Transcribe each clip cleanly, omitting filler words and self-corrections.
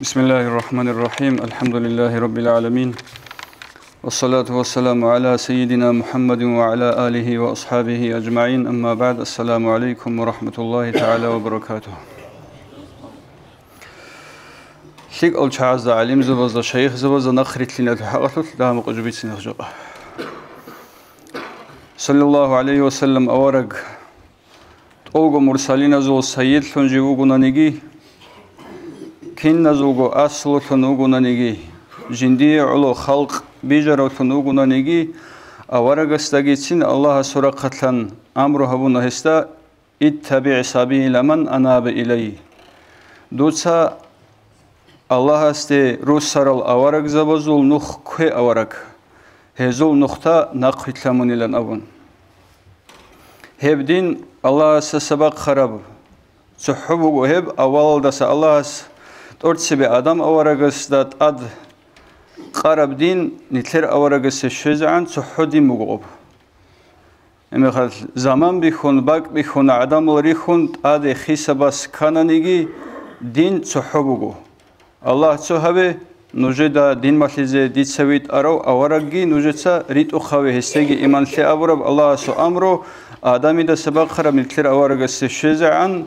بسم الله الرحمن الرحيم الحمد لله رب العالمين والصلاة والسلام على سيدنا محمد وعلى آله وأصحابه أجمعين أما بعد السلام عليكم ورحمة الله تعالى وبركاته شيك أول شعاز عليم زبز شيخ زبز نخرت لنا تحققت دام قجبت نخجق صلى الله عليه وسلم أورق أوغو مرسلين زو سيد لنجيوغو نيجي كن نزوجو أصل تنوجنا نيجي جندي علو خلق بيجرو تنوجنا نيجي أورق استجيتين الله سرقتن أمره هبون هستا اتبع سبيل من أناب إلي دوتسا الله استي روسرال أورق زبزول نخ كه أورق هزول نختا نقيت لمن لن أبون هبدين الله سسبق خراب صحبه هب أول دس الله تورتسبي آدم أورغس دات أد قرب دين نتلر أورغس الشجعان صحودي مغوب امخال زمان بيخون باق بيخون آدم لريخون أد خيسباس كانانيجي دين صحبوغو الله صحبه نوجدا دين مخلزه ديت سويت أرو أورغي نوجدسا ريت أخوه هستيجي إيمان لي أورب الله سو أمرو آدمي دا سبق خرب نتلر أورغس الشجعان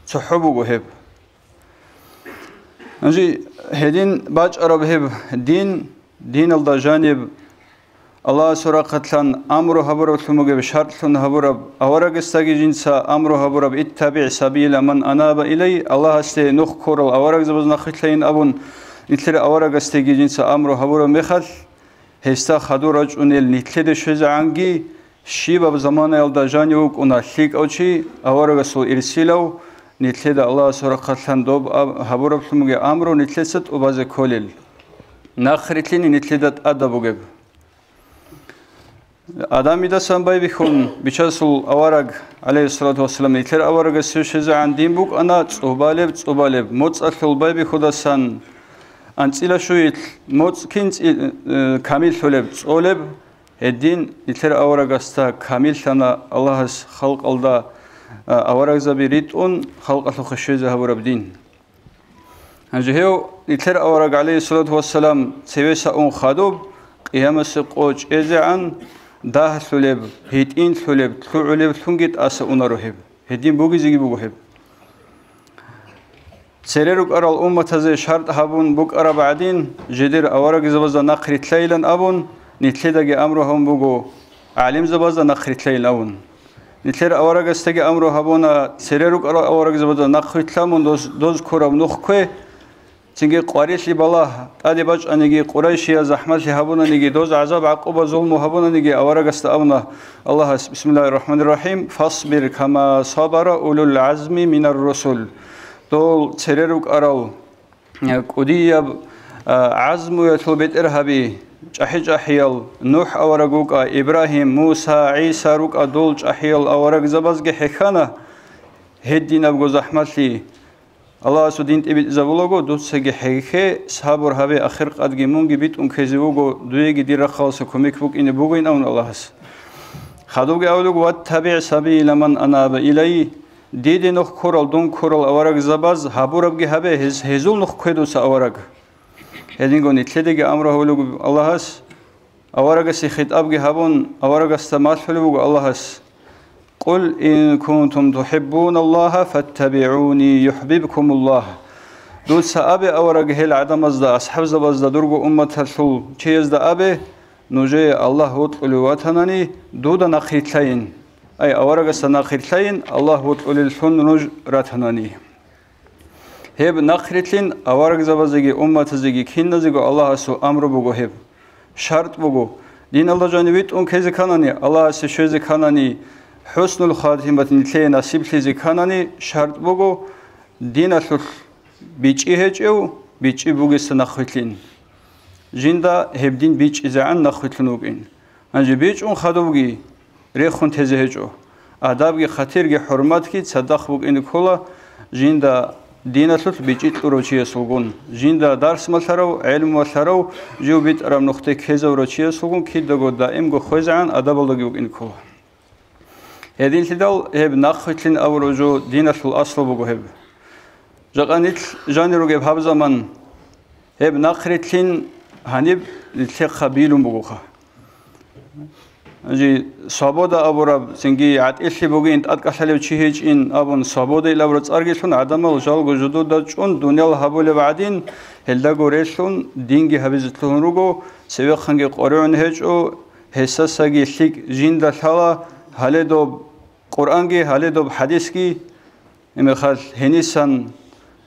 صحبوغو هب نجي هدين باج أرب هب دين الله جانب الله سورة قتلان أمره هبرب ثموجب شرط ثن هبرب أورق استجي جنسا أمره هبرب اتبع سبيل من أناب إلي الله استي نخ كورل أورق زبز نخلين أبون نتلر أورق استجي جنسا أمره هبرب مخل هستا خدور رجل نتلر شجع عنجي شيب بزمان الله جانب ونخليك أو شيء أورق سو إرسلوا نتلد الله سورة قتلان دوب هبورب ثموجي أمرو نتلست وباز كولل ناخرتلين نتلدت أدبوجب آدمی دستان بای بخون بیچارسول أورق عليه الصلاة والسلام نتلر أورق سوشز عن دين بوك أنا تصوبالب موت أثل بای بخودسان أنتيلا شويت موت كنت كامل ثلب تصولب الدين نتلر أورق استا كامل ثنا الله خلق الله أورق زبيريتون خلق الخشية ذهب ربدين. هنجهيو نتلر أورق عليه الصلاة والسلام سويسا أون خادوب قيام السقوج إزعان ده ثلب هيتين ثلب ثلب ثنجت أس أونروهب هدين بوجي زي بوجهب. سريرك أرى الأمة هذا شرط هبون بوك أرى بعدين جدير أورق زبزة نقرت ليلا أبون نتلدق أمرهم بوجو علم زبزة نقرت ليلا أبون. نتلر أورق استجى أمره هبونا سريرك أورق زبادة نخيت لامون دوز كورم نخكوه تيجي قاريش لي بالله أدي باج أنيجي قريشيا زحمة لي هبونا نيجي دوز عذاب عقوبة ظلم هبونا نيجي أورق استأمنا الله بسم الله الرحمن الرحيم فاصبر كما صبر أولو العزم من الرسل دول سريرك أرال قدية عزم يطلبت إرهابي جحج أحيال نوح أورجوك إبراهيم موسى عيسى روك أدول أحيال أورج زبزج حكنا هدينا بجوز أحمد لي الله سودين تبي زبولوجو دوسج حكه صبر هبي آخر قد جمون جبت كزيوجو دويج دير خالص كميك بوك إن بوجين أون الله خدوج أولوج واتبع سبيل من أناب إلي ديد نخ كورال دون كورال أورج زبز هبورج هبي هزول نخ كدوس أورج هذين نتلدق أمره ولو الله هس أورق سخيت أبغي هبون أورق استمات فلو الله هس قل إن كنتم تحبون الله فاتبعوني يحببكم الله دول سأبي أورق هل عدم أزدا أصحاب زبزدا درجو أمة الثول شيء أزدا أبي نجي الله وطلوا واتناني دودا نخيتين أي أورق استنخيتين الله وطلوا الثون نج راتناني هب نخرتلين أورق زبازجي أمة زجي كين زجو الله سو أمر بوجو هب شرط بوجو دين الله جانبيت كذا كانني الله سشوز كانني حسن الخاتمة نتلي نصيب لذي كانني شرط بوجو دين الثل بيجي هجو بيجي بوجو سنخرتلين جندا هب دين بيج إذا عن نخرتلنوجين أنجي بيج خدوجي ريخون تزهجو آدابجي خطيرجي حرماتكي تصدق بوج إن كلا جندا ديناتلت بيجيت أوروشيا سوغون جندا درس مثلاً علم مثلاً جو بيت أرام نقطة كذا أوروشيا سوغون كيد دعوة دائم جو خوزعان أدب الله جوك إنكو هذين تدل هب نخلين أوروجو ديناتل أصل بوجو هب جانيت جاني روجب هاب زمان هب نخرتين هنب لتخبيلهم بقوخا أجي صابودا أبو رب سنجي عاد إللي بوجين أتكلم شيء إن أبون صابودا إلا برز أرجعون عدم الجال وجودو دجون دنيا الهبول بعدين هلدا قريشون دينجي هبزتلون روجو سوي خنجي قرآن هجو حساساجي شيك جين دلها هله دو قرآنجي هله دو حديثكي إمخال هنيسان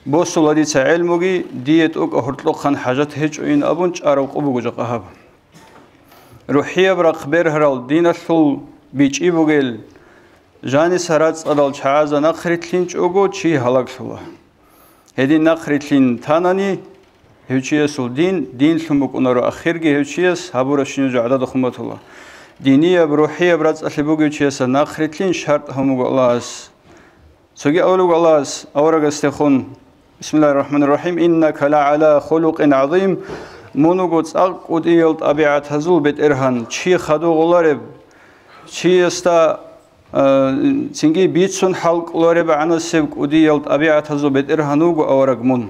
بوصل لدي علموجي ديت أوك أهرتلو خان حاجات هج إن أبونش أروق أبو جقهاب روحية برق برهرال دين الثول بيج إبوجيل جاني سرات أدل شعازا نخرتلينش أوجو شي هلاك شلا هدي نخرتلين تاناني هوشيس دين ثمك أنارو أخيرجي هوشيس هبورشينو جعداد خمات الله دينية بروحية برات أسلبوجي هوشيس نخرتلين شرط همو الله اس سوجي أولو الله اس أورق استخون بسم الله الرحمن الرحيم إنك لعلى خلق عظيم منوجت أقوديل طبيعة هزول بيت إرهان شيء خدو غلارب شيء استا سنجي بيتسون حلق غلارب عنا سبك أوديل طبيعة هزول بيت إرهانوجو أورق من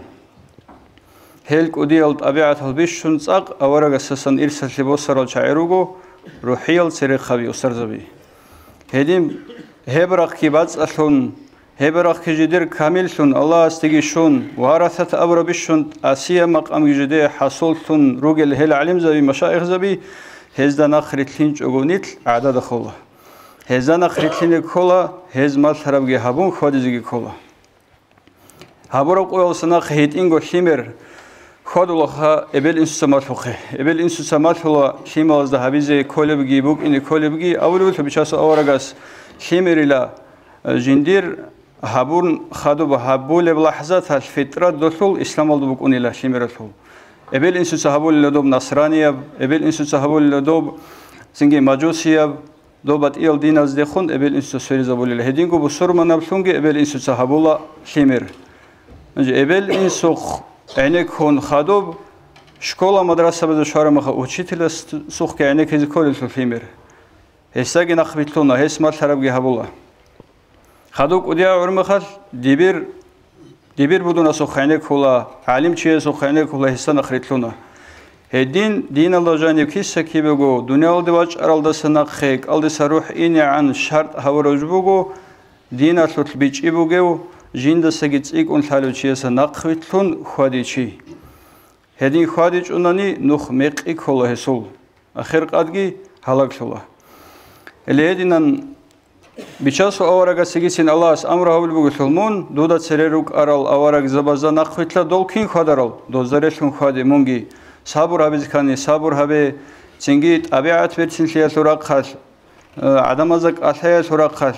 هلك أوديل طبيعة هالبيشون ساق أورق أساسا إرسل لبوسر الشاعروجو روحيل سرق خبي وسرزبي هديم هبرق كيبات أثون هبرق كجدير كامل شون الله استجي شون وارثة أبر بيشون آسيا مقام جدير حصول شون روجل هل علم زبي مشايخ زبي هزدا نخرتلينج أغنيت عدد خلا هزدا نخرتلين خلا هز ما ثربجي هبون خادزجي خلا هبرق أول سنة خيت إنجو خمر خادولها إبل إنسو سماتلوخه إبل إنسو سماتلو خيمة از دهبيزه كولبجي بوك إني كولبجي أولو تبيشاس أورجاس خمريلا جندير هابون خادو بهابول بلحظات الفترة دخول إسلام الدوب كوني لا شمرته إبل إنسو سهابول لدوب نصرانية إبل إنسو سهابول لدوب سنجي ماجوسية دوبات إيل دين از دخون إبل إنسو سريزابول الهدينكو بسر من نبلونجي إبل إنسو سهابولا شمر إبل إنسو عينك هون خادو شكولا مدرسة بدو شهر مخا وشيتل سوق عينك هذي كل الفيمر هساجي نخبتلونا هس ما ثربجي هابولا خدوك وديا عرمخال دبير بدون سخينك ولا عالم شيء سخينك ولا هسنا خريطلونا هدين دين الله جانب كيس كيبجو دنيا الدواج أرالد سناق خيك أرالد سروح إني عن شرط هورج بجو دين أصل بيج إبجو جند سجت إيك أن حلو شيء سناق خريطلون خادي شيء هدين خاديج أنني نخ مق إيك ولا هسول آخر قدقي هلاك شلا اللي هدينا بيشاس أورق سجيسين الله أمره بالبغسلمون دودا سريروك أرال أورق زبازا نخوتلا دولكين خدرال دوزارشون خادي مونجي صبر هبز كاني صبر هبه سنجيت أبيعت بيرسين شيء سراق خال عدم أزك أثيا سراق خال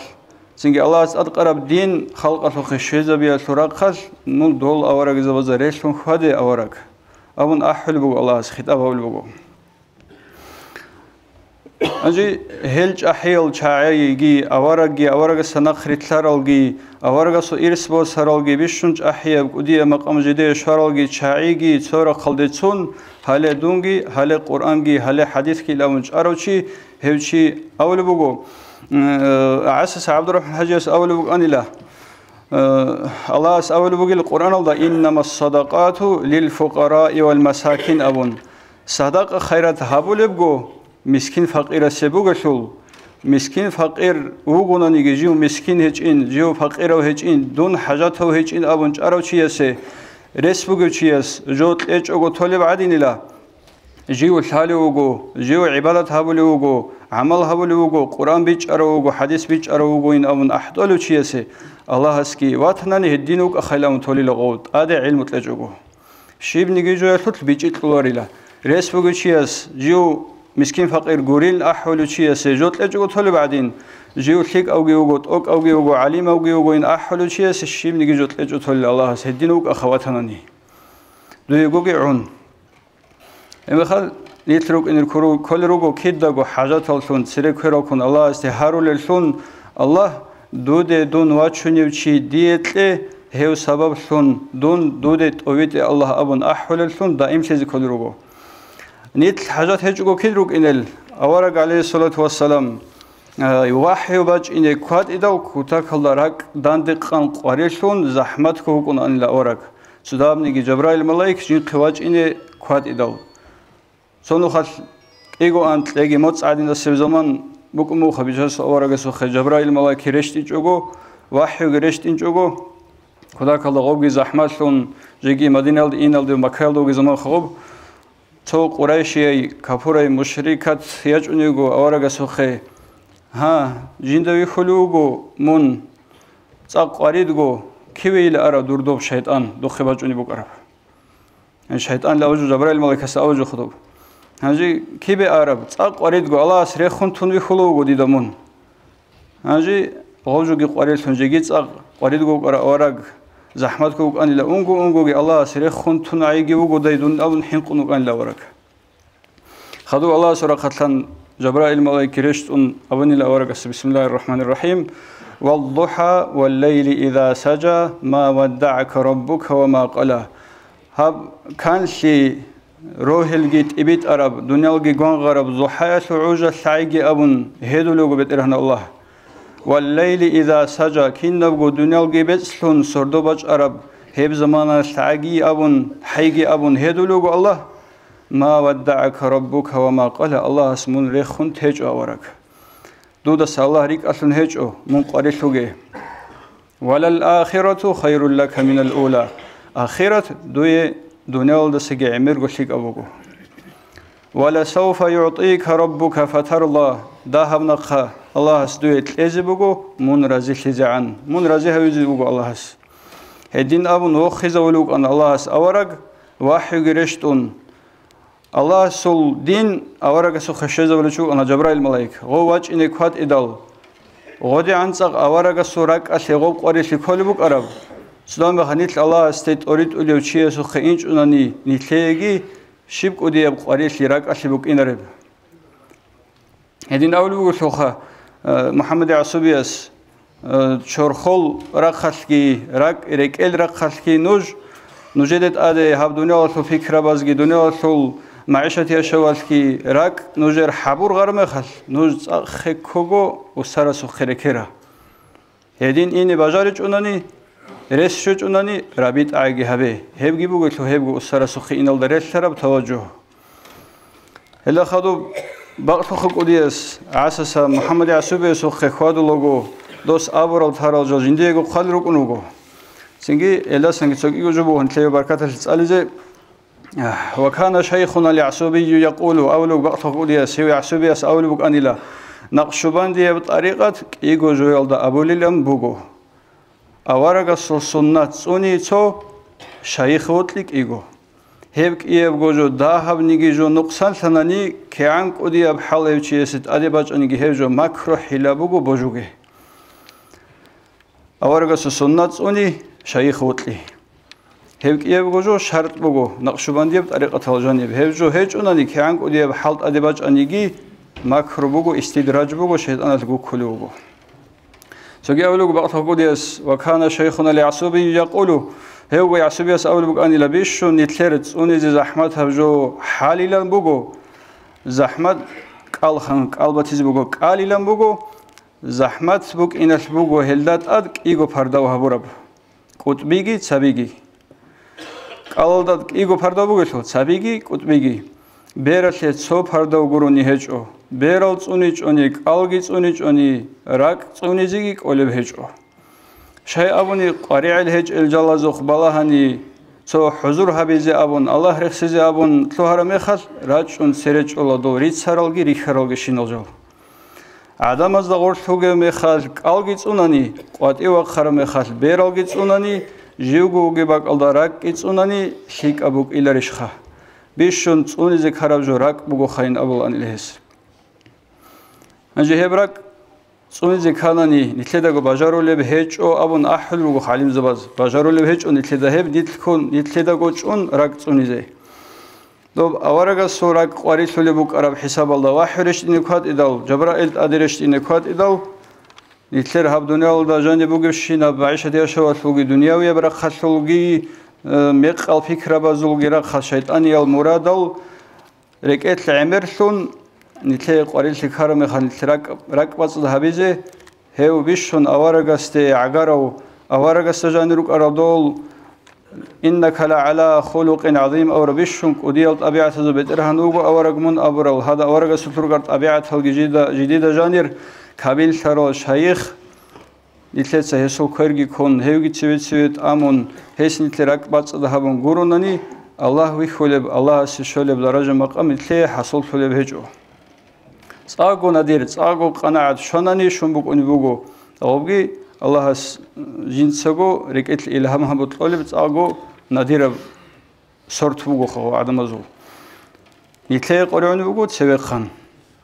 سنجي الله أتقرب دين خلق الخشيزة بيا سراق خال نول دول أورق زبازارشون خادي أورق أبون أحل بقول الله خطاب أول بقول أجي هلج أحيل شاعيجي أورق سنخري تلارلجي أورق سو إرس بو سرالجي بيشونج أحيب ودي مقام جدي شارلجي شاعيجي صورة خلدتون هلا دونجي هلا قرآنجي هلا حديث كي لونج أروشي هوشي أول بقول عسس عبد الرحمن حجاس أول بقول أني لا الله أول بقول القرآن الله إنما الصدقات للفقراء والمساكين أبون صدقة خيرات هابول بقول مسكين فقير سبوغشول مسكين فقير وغونا نيجيو مسكين هجين جيو فقير وهجين دون حاجات وهجين أبونج أروشياسه رسبوغشياس جوت إيش أقول طالب عدين لا جيو الحال وغو جيو عبادة هابول وغو عمل هابول وغو قرآن بيج أروغو حديث بيج أروغو إن أبون أحدولو شياسه الله هسكي واتناني هدينوك أخيلام طولي لغوت آده علم تلجوغو شيب نيجيجو يطلت بيج إطلوري لا رسبوغشياس جيو مسكين فقير غوريل أحول شيء سجود لجوت هلا بعدين جيو ثيك أو جيوجوت أوك أو جيوجو عليم أو جيوجو إن أحول شيء الشيء من جوت لجوت هلا الله سهدينوك أخواتنا دو يجوجي عون إما خال يترك إن الكرو كل روجو كيدا جو حاجات هالسون سرك هراكون الله استهارو للسون الله دون واتشوني وشي ديتله هو سبب سون دودت أويت الله أبون أحول السون دائم شيء كل روجو نيت حاجات هجوكو كيدروك إنل أورق عليه الصلاة والسلام يوحي وباج إن كواد إداو كوتاك الله راك داندق قان قاريشون زحمت كوكون أن الأورق Судабниги Джабраил малайк жин қивачине квад идал. Сону хал эго ант леги моц адин да себзаман букму хабижас аварагасу х Джабраил малайк решти чого вахю решти чого Худа калла гобги захматлун жиги Мадиналд иналд макалдоги заман хоб то Qurayshi кафурай мушрикат яжунего аварагасу х ها جندوی خلوگو من صق قریدگو کیویل ارا دوردوب شیطان دو خباجونی بکرب این شیطان لاوجو جبرائیل ملائکه آوجو خدوب هنجی کی به عرب صق قریدگو الله سری خون تونوی خلوگو دیدمون هنجی آوجو کی قرید تونجگی صق قریدگو کرا آورگ زحمت کو آنیلا اونگو کی الله سری خون تونعیگی وگو دیدون اون حنقونو آنیلا آورگ خدو الله سر قتلن جبرائيل ملائكة رشتون أبني الأورقس بسم الله الرحمن الرحيم والضحى والليل إذا سجى ما ودعك ربك وما قلى هب كان شي روح الجيت إبيت أرب دنيا الجيجان غرب ضحى سعوجة سعيج أبن هدو لوجو بترهن الله والليل إذا سجى كين نبغو دنيا الجيبت سلون سردوبج أرب هب زمان سعيج أبن حيج أبن هدو لوجو الله ما ودعك ربك وما قال الله اسمون رخون تهج أورك دودا الله ريك أصلا هجو من قريشوجه ولا الآخرة خير لك من الأولى آخرة دوي دنيا ولدسجع عمر قشيك أبوكو ولا سوف يعطيك ربك فترضى داهم نقها الله سدوي تلزبوكو من رزي شجعان من رزي هيزبوكو الله هدين أبو نوخز ولوك أن الله أورك وحي قرشتون الله سول دين أورجسو خشيزة ولشوا أنا جبرائيل ملاك غواج إنك هات إدال غادي عنصق أورجسو رك أشيغو قريش كل بوك أرب سلام بخنيت الله استيت أريد أوليو شيء سو خينج أناني نتلاقي شبك أودي أب قريش رك أشيبوك إنرب هدين أولو شوخة محمد عصبيس شرخول رك خشكي رك ركيل رك خشكي نوجدت أده هاب دنيا وصل فكرة بازجي دنيا وصل معيشتي أشوالكي راك نوجر حبور غرمه خل نوج خكوجو وسرسو خيركيرا هدين إني بجارج أناني ريسشوج أناني رابط عاجي هبه هبجي بقول له هبجو وسرسو خين الدرس شرب توجه هلا خدو بقى خكوديس عساس محمد عسوبي سخ خوادو لوجو دوس أبرال ثارال جو جنديجو خالرو كنوجو سنجي إلا سنجي تسوقي جبوه نتلاقي بركات السالزة وكان شيخنا اليعسوبي يقول أولو بقطع قوليس هو يعسوبيس أولو بك أنيلا نقشباندي بطريقة إيجو جويل دا أبو ليلم بوغو أورغ السنة تسوني تو شيخ وطلق إيجو هيبك إيبغو جو داهب نيجي جو نقصان ثناني كيانك أودي أبحال إيوشيست أدباج أنيجي هيب جو مكرو حلا بوغو بوجوغي أورغ السنة تسوني شيخ وطلي هيك يبغو شرط بغو نقشباندي بطريقة الجانب هيجو هيج أناني كيانك أودي بحالت أدباج أنيجي مكرو بغو استدراج بغو شيطان الغو كلو بغو سوغي أولوغ بقطع قديس وكان شيخنا اليعسوبي يقول هو يعسوبيس أولوغ أني لبيشو نتلرت أوني زي زحمت هبجو حاليلا بغو زحمت قالخان قالباتيز بغو قاليلا بغو زحمت بغ إنس بغو هلدات أدك إيغو پرداو هبورب قطبيگي تسابيگي قالدات إيغو پرداو بغو تسابيگي قطبيگي بيرالي تسو پرداو گروني هجو بيرال تسوني چوني قالگي تسوني چوني راك تسوني زيگي قولب هجو شاي أبوني قريع الهج الجلازوخ بالاهاني تو حضور حبيزي أبون الله رخصيزي أبون تلوهر ميخال راجون سيرج الله دو ريت سارالگي ريخارالگي شينالجو عدم از دغور توگه ميخال قالگي تسوناني قوات إيوه خار ميخال بيرالگي تسوناني جيوگوگي باق الدارك تسوناني شيك أبوك إلارشخا بيشون تسوني زي خراب جو راك بوگو خاين أبول أن إلهس أنجي هبراك تسوني زي خاناني نتلدغو باجارو لب هيج أو أبون أحل بوگو خاليم زباز باجارو لب هيج أو نتلدهب نتلدغو چون راك تسوني زي دوب أورغا سوراك قواريس لبوك أراب حساب الله واحرشت إنكوات إدال جبرائيل أدرشت إنكوات إدال نتلر هاب دنيا والدا جاني بوگشينا بعيشة يشوات لوگي دنياوية برا خشلوگي ميقال فكرة بازولگي را خشيطاني المرادل ركعت العمرسون نتلر قواريس لكارم خان راك باصد هبيزي هيو بيشون أورغا استي عقارو أورغا استجاني روك أرادول إنك لعلى خلق عظيم أو ربيشونك وديال طبيعة زبدرهن وجو أورق من أبرل هذا أورق سفرقر طبيعة الجديدة جديدة جانير كابيل ثرو شيخ نتلت هسو كرجي كون هيوجي تسويت آمون هس نتلرك بات ذهبون قرونني الله ويخولب الله سشولب درجة مقام نتلي حصل خولب هجو صاغو نادير صاغو قناعة شوناني شنبوك أنبوغو أوبجي الله جنسكو ركعت الإلهام هم بتقولب صاغو نادير صرت بوغو خو عدم زو نتلي قريون بوغو تسوي خان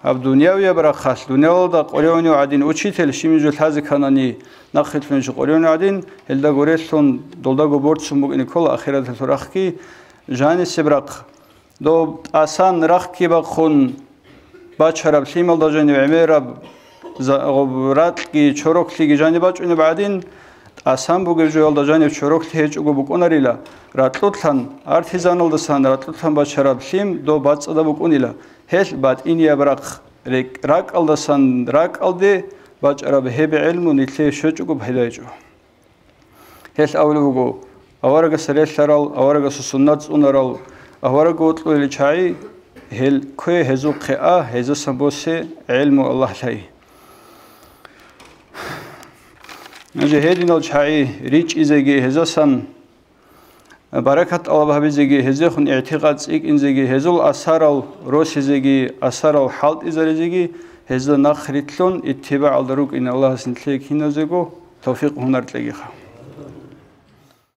هب دنيا ويا برخاص دنيا ودا قريون وعدين وشيتل شيميجو الحاز كاناني نخيت فنش قريون وعدين هلدا غوريسون دولدا غبورت سموك نيكول آخرة تراخكي جاني سبرق دو آسان رخكي بخون باشرب سيمال دجاني عميرب غبراتكي چوروكلي جاني باچوني بعدين آسان بوگرجوال دجاني چوروكلي هيچ اوگو بكوناريلا راتلوتلان ارتيزانال دسان راتلوتلان باشرب سيم دو باصدا بكونيلا هل بات إنيا برق راك الدسان راك الدي باچرب هب علم نيتلي شوچوگو بهدايجو هل اولوگو اورغ سريشرال اورغ سنت اونرال اورغ اوتلو لچاي هل كوي هزو قاء هزو سمبوسي علم الله لاي نجي هيدين الشاي ريچ ازيگي هزوسن بركات الله بيزيگي هزخن اعتقاد اك انزيگي هزول اثرال روس ازيگي اثرال حالت ازيگي هزو نخريتلون اتباع الدروك ان الله سنتليك هنزيگو توفيق هنرتليگي